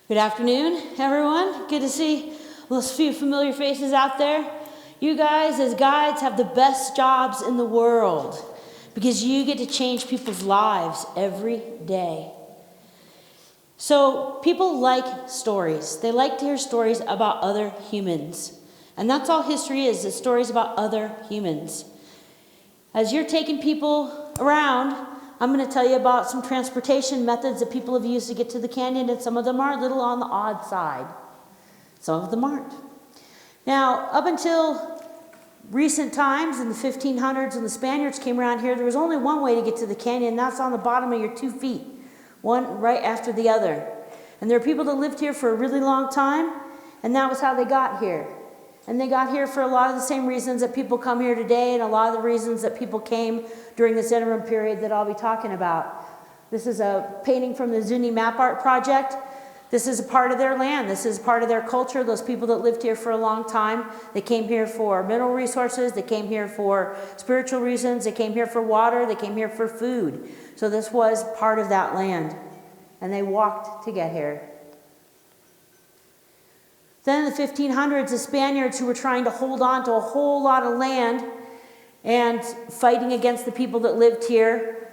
Good afternoon, everyone. Good to see those few familiar faces out there. You guys, as guides, have the best jobs in the world because you get to change people's lives every day. So people like stories. They like to hear stories about other humans. And that's all history is stories about other humans. As you're taking people around, I'm going to tell you about some transportation methods that people have used to get to the canyon, and some of them are a little on the odd side. Some of them aren't. Now, up until recent times, in the 1500s, when the Spaniards came around here, there was only one way to get to the canyon, and that's on the bottom of your 2 feet, one right after the other. And there are people that lived here for a really long time, and that was how they got here. And they got here for a lot of the same reasons that people come here today, and a lot of the reasons that people came during this interim period that I'll be talking about. This is a painting from the Zuni Map Art Project. This is a part of their land. This is part of their culture. Those people that lived here for a long time, they came here for mineral resources. They came here for spiritual reasons. They came here for water. They came here for food. So this was part of that land. And they walked to get here. Then in the 1500s, the Spaniards, who were trying to hold on to a whole lot of land and fighting against the people that lived here,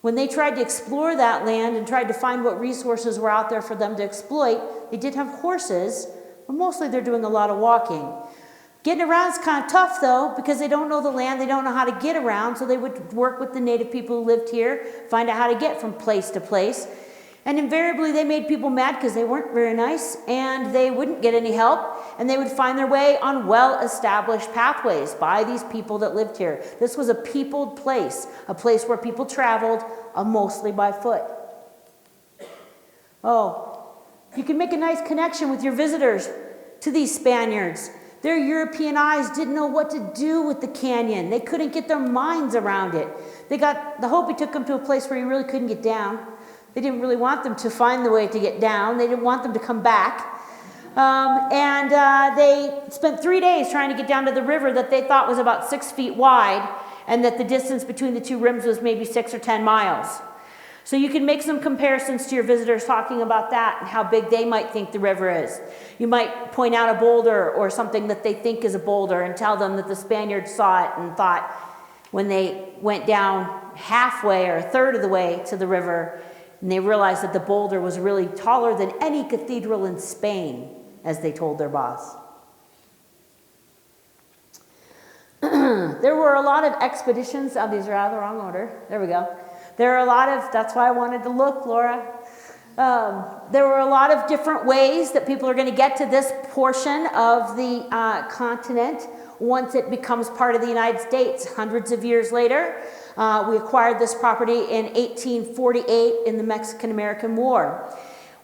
when they tried to explore that land and tried to find what resources were out there for them to exploit, they did have horses, but mostly they're doing a lot of walking. Getting around is kind of tough, though, because they don't know the land, they don't know how to get around, so they would work with the native people who lived here, find out how to get from place to place. And invariably, they made people mad because they weren't very nice, and they wouldn't get any help, and they would find their way on well-established pathways by these people that lived here. This was a peopled place, a place where people traveled mostly by foot. Oh, you can make a nice connection with your visitors to these Spaniards. Their European eyes didn't know what to do with the canyon. They couldn't get their minds around it. The Hopi took them to a place where you really couldn't get down. They didn't really want them to find the way to get down. They didn't want them to come back. They spent 3 days trying to get down to the river that they thought was about 6 feet wide, and that the distance between the two rims was maybe 6 or 10 miles. So you can make some comparisons to your visitors talking about that and how big they might think the river is. You might point out a boulder or something that they think is a boulder and tell them that the Spaniards saw it and thought when they went down halfway or a third of the way to the river, and they realized that the boulder was really taller than any cathedral in Spain, as they told their boss. There were a lot of expeditions. Oh, these are out of the wrong order. There we go. There are a lot of, that's why I wanted to look, Laura. There were a lot of different ways that people are going to get to this portion of the continent once it becomes part of the United States. Hundreds of years later, we acquired this property in 1848 in the Mexican-American War.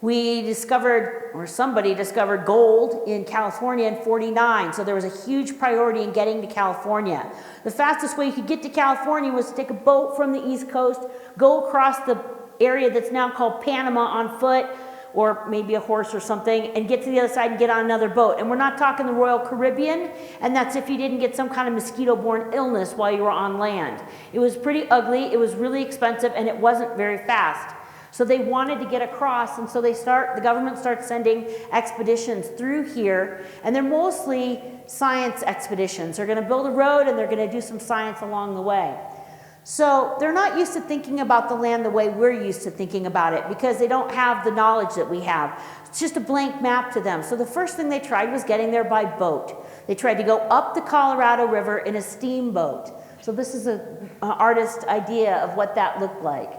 We discovered, or somebody discovered, gold in California in 49, so there was a huge priority in getting to California. The fastest way you could get to California was to take a boat from the East Coast, go across the area that's now called Panama on foot, or maybe a horse or something, and get to the other side and get on another boat. And we're not talking the Royal Caribbean, and that's if you didn't get some kind of mosquito-borne illness while you were on land. It was pretty ugly, it was really expensive, and it wasn't very fast. So they wanted to get across, and so the government starts sending expeditions through here, and they're mostly science expeditions. They're gonna build a road, and they're gonna do some science along the way. So they're not used to thinking about the land the way we're used to thinking about it because they don't have the knowledge that we have. It's just a blank map to them. So the first thing they tried was getting there by boat. They tried to go up the Colorado River in a steamboat. So this is an artist's idea of what that looked like.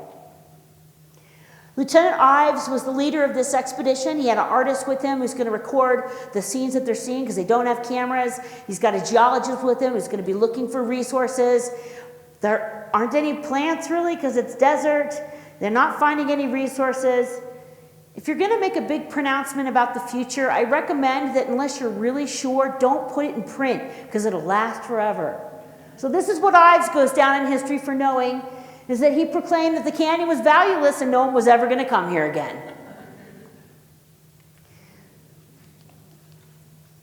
Lieutenant Ives was the leader of this expedition. He had an artist with him who's going to record the scenes that they're seeing because they don't have cameras. He's got a geologist with him who's going to be looking for resources. There aren't any plants really because it's desert. They're not finding any resources. If you're going to make a big pronouncement about the future, I recommend that unless you're really sure, don't put it in print because it'll last forever. So this is what Ives goes down in history for knowing, is that he proclaimed that the canyon was valueless and no one was ever going to come here again.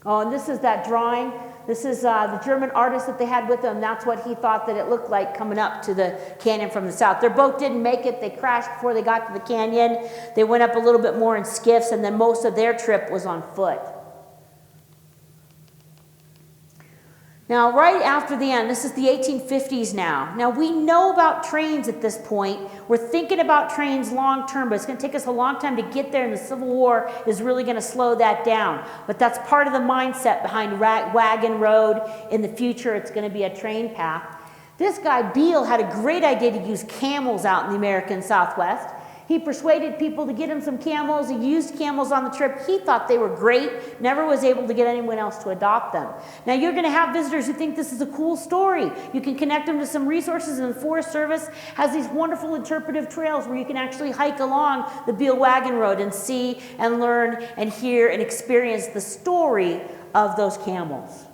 Oh, and this is that drawing. This is the German artist that they had with them. That's what he thought that it looked like coming up to the canyon from the south. Their boat didn't make it. They crashed before they got to the canyon. They went up a little bit more in skiffs, and then most of their trip was on foot. Now, right after the end, this is the 1850s now. Now, we know about trains at this point. We're thinking about trains long term, but it's going to take us a long time to get there, and the Civil War is really going to slow that down. But that's part of the mindset behind wagon road. In the future, it's going to be a train path. This guy, Beale, had a great idea to use camels out in the American Southwest. He persuaded people to get him some camels. He used camels on the trip. He thought they were great, never was able to get anyone else to adopt them. Now, you're going to have visitors who think this is a cool story. You can connect them to some resources, and the Forest Service has these wonderful interpretive trails where you can actually hike along the Beale Wagon Road and see and learn and hear and experience the story of those camels.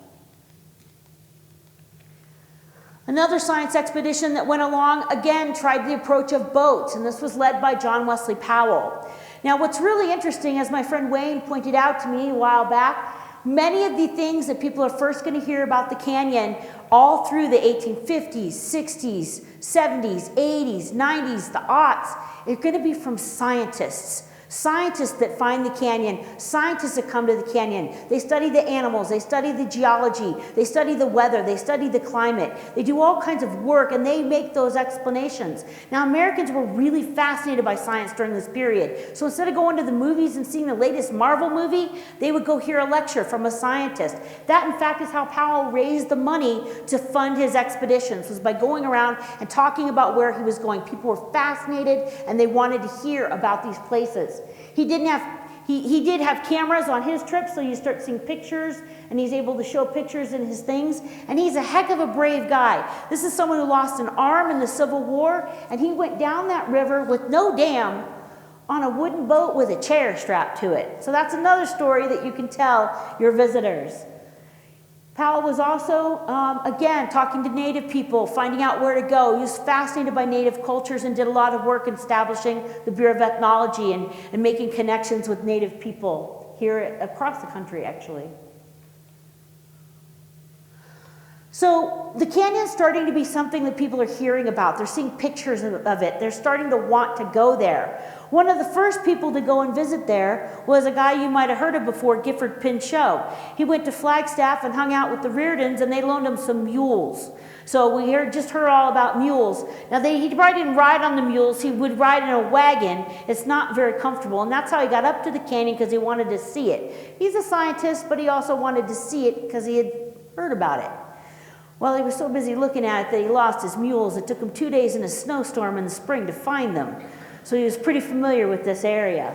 Another science expedition that went along, again, tried the approach of boats, and this was led by John Wesley Powell. Now, what's really interesting, as my friend Wayne pointed out to me a while back, many of the things that people are first going to hear about the canyon all through the 1850s, 60s, 70s, 80s, 90s, the aughts, are going to be from scientists. Scientists that find the canyon, scientists that come to the canyon. They study the animals, they study the geology, they study the weather, they study the climate. They do all kinds of work, and they make those explanations. Now, Americans were really fascinated by science during this period. So instead of going to the movies and seeing the latest Marvel movie, they would go hear a lecture from a scientist. That, in fact, is how Powell raised the money to fund his expeditions, was by going around and talking about where he was going. People were fascinated, and they wanted to hear about these places. He did have cameras on his trip, so you start seeing pictures, and he's able to show pictures in his things. And he's a heck of a brave guy. This is someone who lost an arm in the Civil War, and he went down that river with no dam on a wooden boat with a chair strapped to it. So that's another story that you can tell your visitors. Powell was also, again, talking to Native people, finding out where to go. He was fascinated by Native cultures and did a lot of work in establishing the Bureau of Ethnology and making connections with Native people here across the country, actually. So the canyon's starting to be something that people are hearing about. They're seeing pictures of it. They're starting to want to go there. One of the first people to go and visit there was a guy you might have heard of before, Gifford Pinchot. He went to Flagstaff and hung out with the Reardons, and they loaned him some mules. So we just heard all about mules. Now, he probably didn't ride on the mules. He would ride in a wagon. It's not very comfortable, and that's how he got up to the canyon, because he wanted to see it. He's a scientist, but he also wanted to see it because he had heard about it. Well, he was so busy looking at it that he lost his mules. It took him 2 days in a snowstorm in the spring to find them. So he was pretty familiar with this area.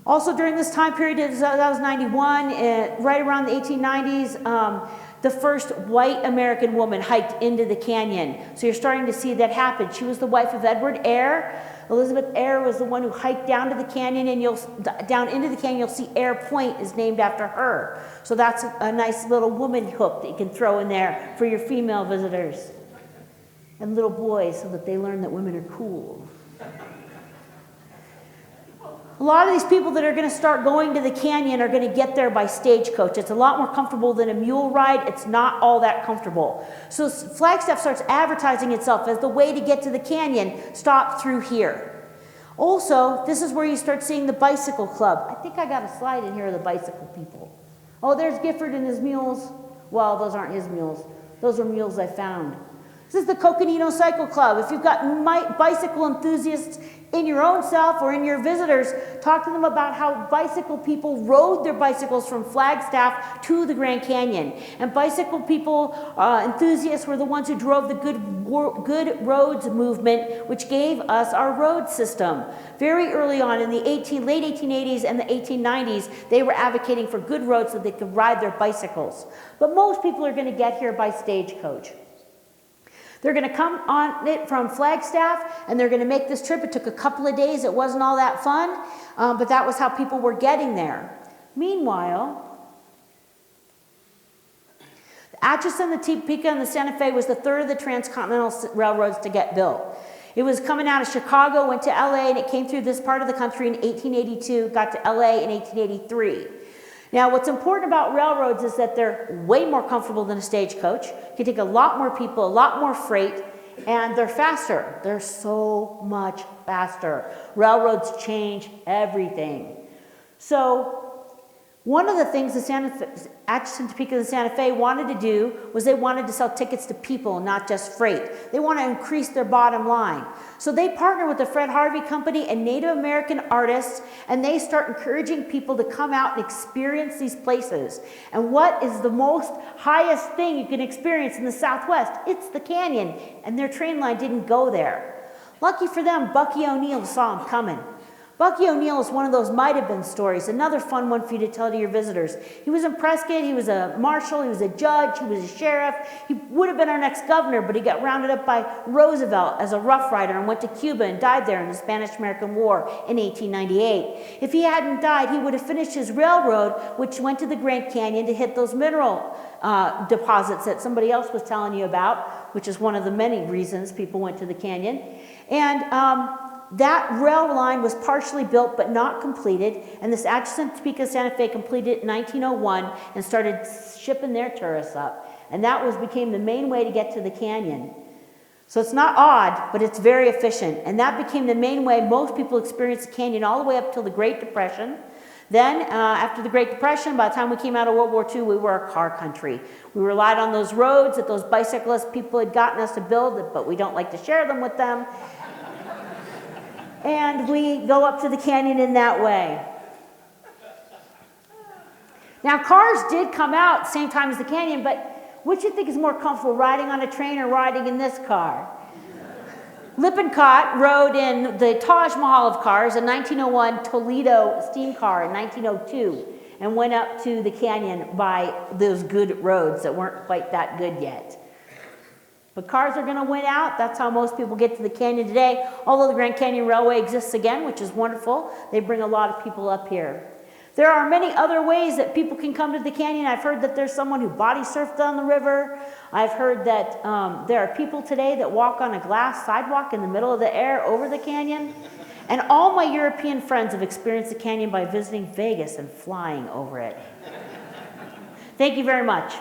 Also during this time period, that was 91, right around the 1890s, the first white American woman hiked into the canyon. So you're starting to see that happen. She was the wife of Edward Eyre. Elizabeth Eyre was the one who hiked down to the canyon, and down into the canyon, you'll see Eyre Point is named after her. So that's a nice little woman hook that you can throw in there for your female visitors. And little boys, so that they learn that women are cool. A lot of these people that are going to start going to the canyon are going to get there by stagecoach. It's a lot more comfortable than a mule ride. It's not all that comfortable. So Flagstaff starts advertising itself as the way to get to the canyon. Stop through here. Also, this is where you start seeing the bicycle club. I think I got a slide in here of the bicycle people. Oh, there's Gifford and his mules. Well, those aren't his mules. Those are mules I found. This is the Coconino Cycle Club. If you've got bicycle enthusiasts in your own self or in your visitors, talk to them about how bicycle people rode their bicycles from Flagstaff to the Grand Canyon. And bicycle people, enthusiasts, were the ones who drove the good roads movement, which gave us our road system. Very early on in the late 1880s and the 1890s, they were advocating for good roads so they could ride their bicycles. But most people are going to get here by stagecoach. They're going to come on it from Flagstaff, and they're going to make this trip. It took a couple of days. It wasn't all that fun, but that was how people were getting there. Meanwhile, the Atchison, the Topeka, and the Santa Fe was the third of the transcontinental railroads to get built. It was coming out of Chicago, went to LA, and it came through this part of the country in 1882, got to LA in 1883. Now, what's important about railroads is that they're way more comfortable than a stagecoach. You can take a lot more people, a lot more freight, and they're faster. They're so much faster. Railroads change everything. So one of the things the Atchison, Topeka, and Santa Fe wanted to do was they wanted to sell tickets to people, not just freight. They want to increase their bottom line. So they partner with the Fred Harvey Company and Native American artists, and they start encouraging people to come out and experience these places. And what is the most highest thing you can experience in the Southwest? It's the canyon, and their train line didn't go there. Lucky for them, Bucky O'Neill saw them coming. Bucky O'Neill is one of those might have been stories, another fun one for you to tell to your visitors. He was in Prescott, he was a marshal, he was a judge, he was a sheriff. He would have been our next governor, but he got rounded up by Roosevelt as a Rough Rider and went to Cuba and died there in the Spanish-American War in 1898. If he hadn't died, he would have finished his railroad, which went to the Grand Canyon to hit those mineral deposits that somebody else was telling you about, which is one of the many reasons people went to the canyon. And that rail line was partially built but not completed, and this Atchison, Topeka, Santa Fe completed it in 1901 and started shipping their tourists up. And that became the main way to get to the canyon. So it's not odd, but it's very efficient. And that became the main way most people experienced the canyon all the way up till the Great Depression. Then, after the Great Depression, by the time we came out of World War II, we were a car country. We relied on those roads that those bicyclist people had gotten us to build, but we don't like to share them with them. And we go up to the canyon in that way. Now, cars did come out same time as the canyon, but which do you think is more comfortable, riding on a train or riding in this car? Lippincott rode in the Taj Mahal of cars, a 1901 Toledo steam car in 1902, and went up to the canyon by those good roads that weren't quite that good yet. But cars are going to win out. That's how most people get to the canyon today. Although the Grand Canyon Railway exists again, which is wonderful, they bring a lot of people up here. There are many other ways that people can come to the canyon. I've heard that there's someone who body surfed on the river. I've heard that there are people today that walk on a glass sidewalk in the middle of the air over the canyon. And all my European friends have experienced the canyon by visiting Vegas and flying over it. Thank you very much.